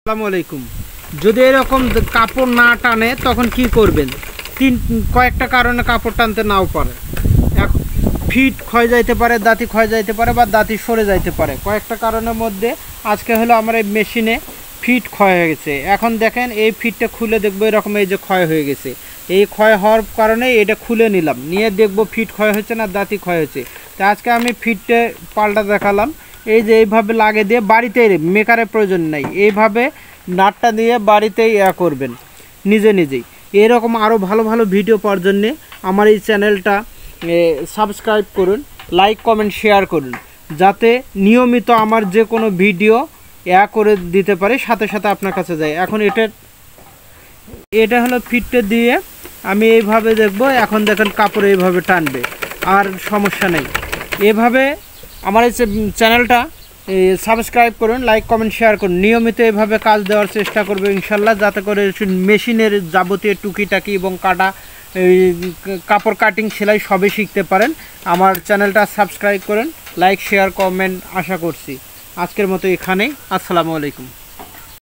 আসসালামু আলাইকুম। যদি এরকম কাপড় না টানে তখন কি করবেন? কয়েকটা কারণে কাপড় টানতে নাও পারে। ফিট ক্ষয় যাইতে পারে, দাঁতি ক্ষয় যাইতে পারে, বা দাঁতি সরে যাইতে পারে। কয়েকটা কারণের মধ্যে আজকে হলো আমার এই মেশিনে ফিট ক্ষয় হয়ে গেছে। এখন দেখেন এই ফিটটা খুলে দেখবো এরকম এই যে ক্ষয় হয়ে গেছে। এই ক্ষয় হওয়ার কারণে এটা খুলে নিলাম, নিয়ে দেখবো ফিট ক্ষয় হচ্ছে না দাঁতি ক্ষয় হচ্ছে। তো আজকে আমি ফিটটা পাল্টা দেখালাম। এই যে এইভাবে লাগে দিয়ে বাড়িতেই, মেকারের প্রয়োজন নাই, এইভাবে নাটটা দিয়ে বাড়িতেই করবেন নিজেই। এরকম আরও ভালো ভালো ভিডিও পাওয়ার জন্যে আমার এই চ্যানেলটা সাবস্ক্রাইব করুন, লাইক কমেন্ট শেয়ার করুন, যাতে নিয়মিত আমার যে কোনো ভিডিও করে দিতে পারে, সাথে সাথে আপনার কাছে যায়। এখন এটা হলো ফিটটা দিয়ে আমি এইভাবে দেখব। এখন দেখেন কাপড় এইভাবে টানবে, আর সমস্যা নেই। এভাবে আমার এই চ্যানেলটা সাবস্ক্রাইব করুন, লাইক কমেন্ট শেয়ার করুন, নিয়মিত এভাবে কাজ দেওয়ার চেষ্টা করবে ইনশাল্লাহ, যাতে করে মেশিনের যাবতীয় টুকিটাকি এবং কাপড় কাটিং সেলাই সবই শিখতে পারেন। আমার চ্যানেলটা সাবস্ক্রাইব করুন, লাইক শেয়ার কমেন্ট আশা করছি। আজকের মতো এখানেই। আসসালামু আলাইকুম।